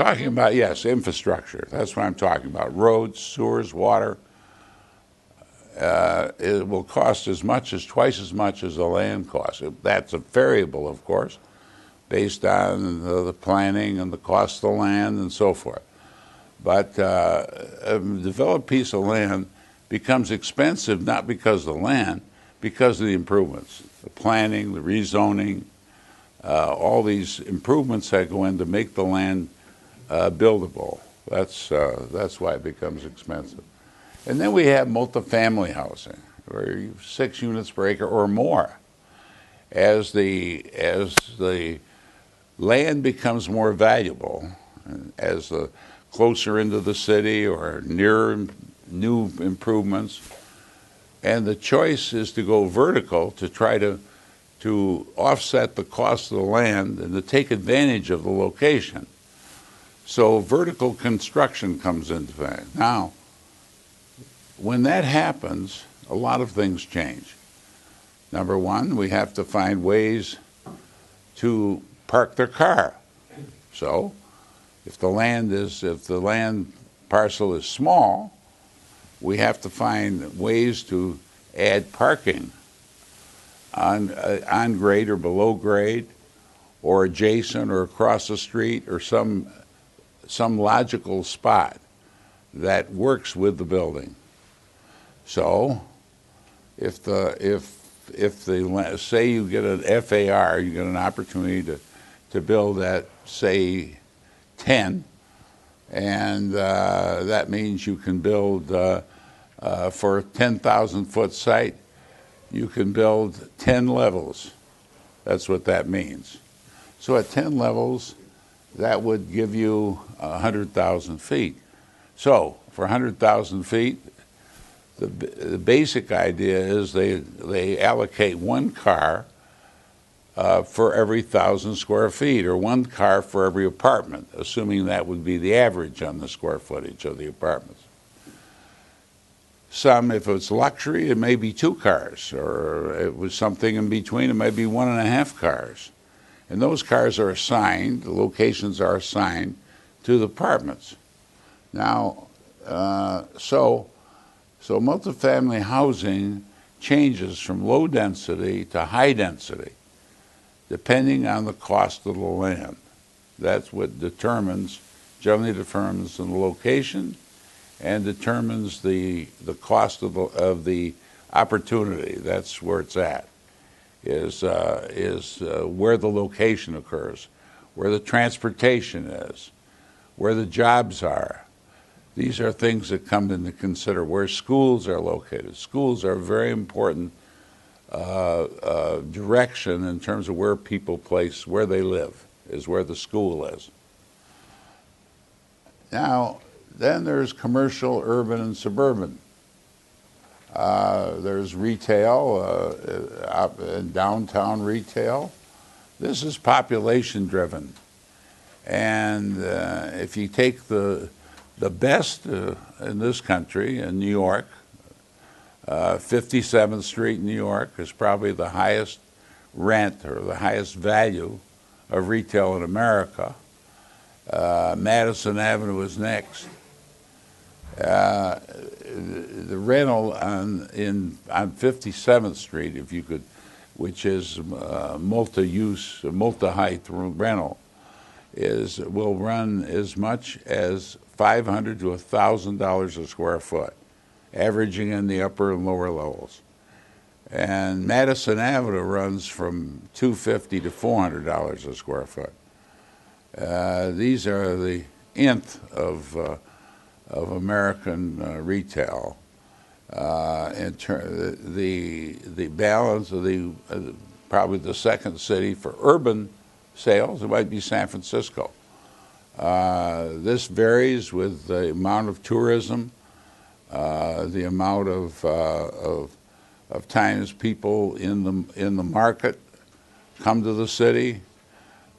talking about, yes, infrastructure. That's what I'm talking about. Roads, sewers, water. It will cost twice as much as the land costs. That's a variable, of course, based on the planning and the cost of the land and so forth. But a developed piece of land becomes expensive not because of the land, because of the improvements, the planning, the rezoning, all these improvements that go in to make the land buildable. That's why it becomes expensive. And then we have multifamily housing, where you 6 units per acre or more. As the land becomes more valuable, as the closer into the city or nearer new improvements, and the choice is to go vertical to try to offset the cost of the land and to take advantage of the location. So vertical construction comes into effect. Now, when that happens, a lot of things change. Number one, we have to find ways to park their car. So, if the land parcel is small, we have to find ways to add parking on grade or below grade, or adjacent or across the street, or some logical spot that works with the building. So, if say you get an FAR, you get an opportunity to build at, say, 10, and that means you can build for a 10,000-foot site, you can build 10 levels. That's what that means. So at 10 levels, that would give you 100,000 feet. So for 100,000 feet, the basic idea is they allocate one car for every 1,000 square feet, or one car for every apartment, assuming that would be the average on the square footage of the apartments. Some, if it's luxury, it may be 2 cars, or it was something in between, it may be 1.5 cars. And those cars are assigned, the locations are assigned to the apartments. Now, so multifamily housing changes from low density to high density, depending on the cost of the land. That's what generally determines the location and determines the cost of the opportunity. That's where it's at, is where the location occurs, where the transportation is, where the jobs are. These are things that come into consider, where schools are located. Schools are a very important direction in terms of where people place, where they live, is where the school is. Now, then there's commercial, urban, and suburban. There's retail, and downtown retail. This is population driven. And if you take the best in this country, in New York, 57th Street in New York is probably the highest rent or the highest value of retail in America. Madison Avenue is next. The rental on 57th Street, if you could, which is multi-use, multi-height rental, will run as much as $500 to $1,000 a square foot, averaging in the upper and lower levels. And Madison Avenue runs from $250 to $400 a square foot. These are the nth of American retail. The balance of probably the second city for urban sales, it might be San Francisco. This varies with the amount of tourism, the amount of times people in the market come to the city.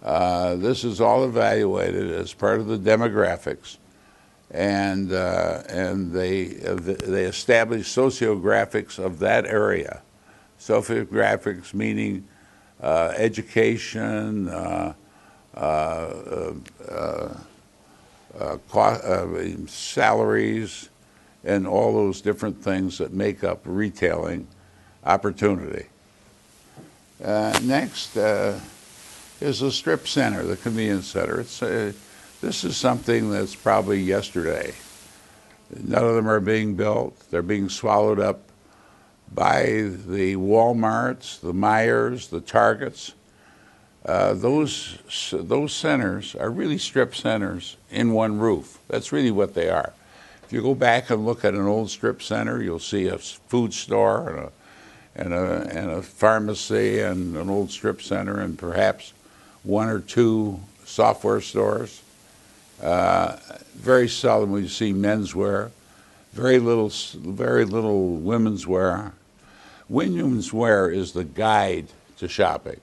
This is all evaluated as part of the demographics, and they establish sociographics of that area. Sociographics meaning education, salaries, and all those different things that make up retailing opportunity. Next is the strip center, the convenience center. This is something that's probably yesterday. None of them are being built. They're being swallowed up by the Walmarts, the Meijers, the Targets. Those centers are really strip centers in one roof. That's really what they are. If you go back and look at an old strip center, you'll see a food store and a pharmacy and an old strip center and perhaps one or two software stores. Very seldom will you see menswear. Very little women's wear. Women's wear is the guide to shopping,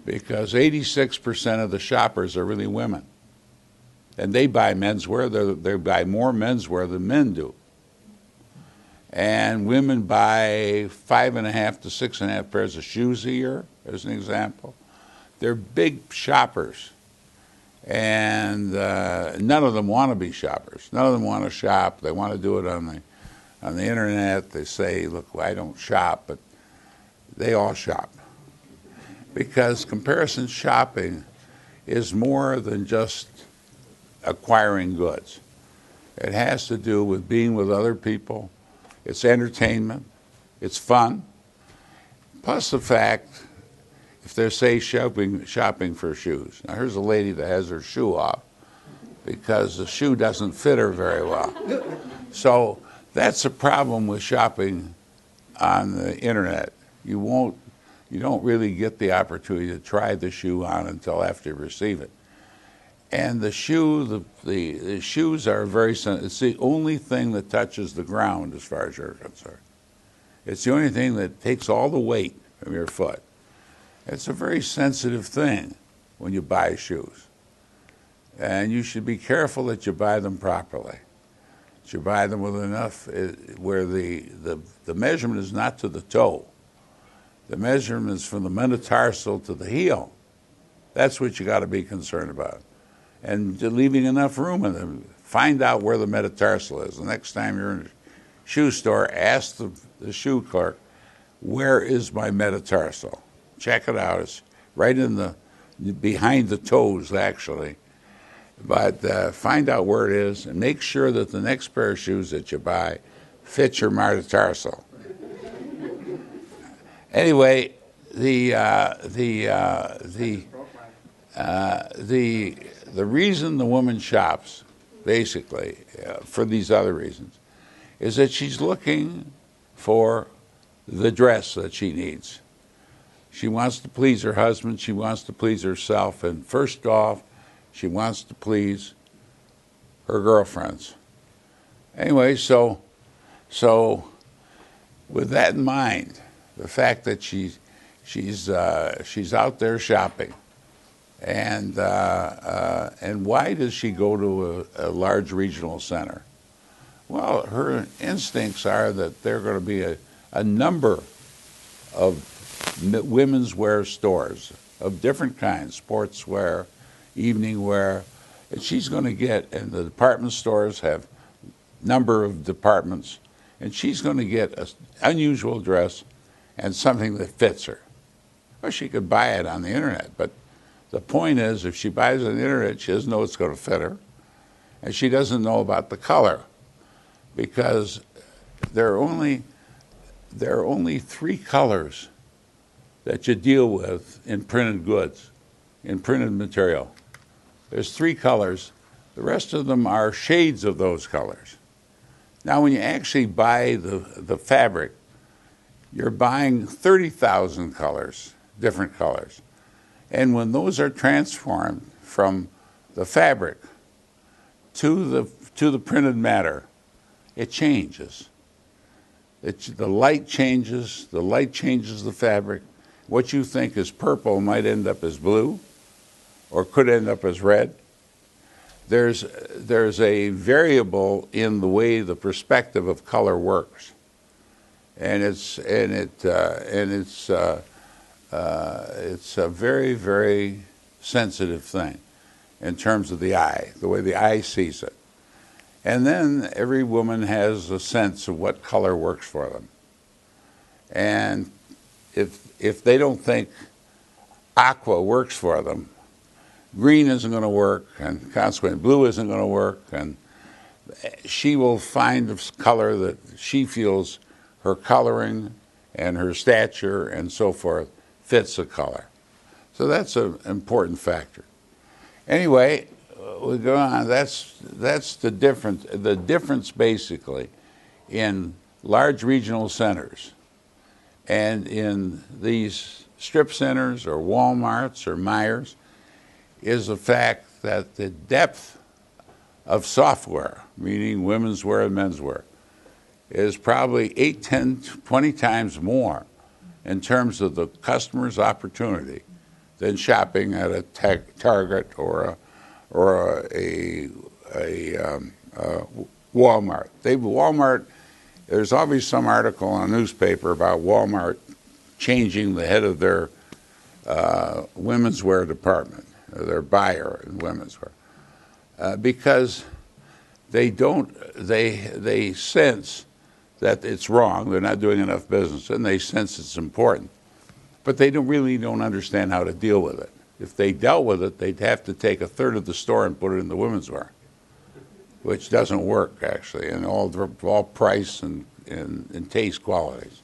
because 86% of the shoppers are really women. And they buy menswear. They buy more menswear than men do. And women buy 5.5 to 6.5 pairs of shoes a year, as an example. They're big shoppers. And none of them want to be shoppers. None of them want to shop. They want to do it on the internet. They say, look, well, I don't shop, but they all shop. Because comparison shopping is more than just acquiring goods. It has to do with being with other people. It's entertainment. It's fun. Plus the fact, if they're, say, shopping for shoes. Now, here's a lady that has her shoe off because the shoe doesn't fit her very well. So that's a problem with shopping on the internet. You don't really get the opportunity to try the shoe on until after you receive it. And the shoes are very sensitive. It's the only thing that touches the ground as far as you're concerned. It's the only thing that takes all the weight from your foot. It's a very sensitive thing when you buy shoes. And you should be careful that you buy them properly. That you buy them with enough, where the measurement is not to the toe. The measurement is from the metatarsal to the heel. That's what you got to be concerned about. And leaving enough room in them. Find out where the metatarsal is. The next time you're in a shoe store, ask the shoe clerk, where is my metatarsal? Check it out. It's right behind the toes, actually. But find out where it is and make sure that the next pair of shoes that you buy fits your metatarsal. Anyway, the reason the woman shops, basically, for these other reasons, is that she's looking for the dress that she needs. She wants to please her husband. She wants to please herself. And first off, she wants to please her girlfriends. Anyway, so with that in mind, the fact that she's out there shopping, and why does she go to a large regional center? Well, her instincts are that there are going to be a number of women's wear stores of different kinds, sportswear, evening wear, and she's going to get, and the department stores have number of departments, and she's going to get an unusual dress and something that fits her. Well, she could buy it on the internet, but the point is, if she buys it on the internet, she doesn't know it's going to fit her, and she doesn't know about the color, because there are only 3 colors that you deal with in printed goods, in printed material. There's 3 colors. The rest of them are shades of those colors. Now, when you actually buy the fabric, you're buying 30,000 colors, different colors. And when those are transformed from the fabric to the printed matter, it changes. The light changes the fabric. What you think is purple might end up as blue, or could end up as red. There's a variable in the way the perspective of color works, and it's a very, very sensitive thing. in terms of the eye, the way the eye sees it. And then every woman has a sense of what color works for them. And if they don't think aqua works for them, green isn't going to work, and consequently blue isn't going to work, and she will find a color that she feels her coloring and her stature and so forth fits the color. So that's an important factor. Anyway, we go on. That's the difference. The difference basically in large regional centers and in these strip centers or Walmarts or Myers is the fact that the depth of software, meaning women's wear and men's wear, is probably 8, 10, 20 times more in terms of the customer's opportunity than shopping at a Target or a Walmart. Walmart. There's always some article in a newspaper about Walmart changing the head of their women's wear department, or their buyer in women's wear, because they sense that it's wrong. They're not doing enough business, and they sense it's important, but they really don't understand how to deal with it. If they dealt with it, they'd have to take a third of the store and put it in the women's wear, which doesn't work actually, and all price and taste qualities.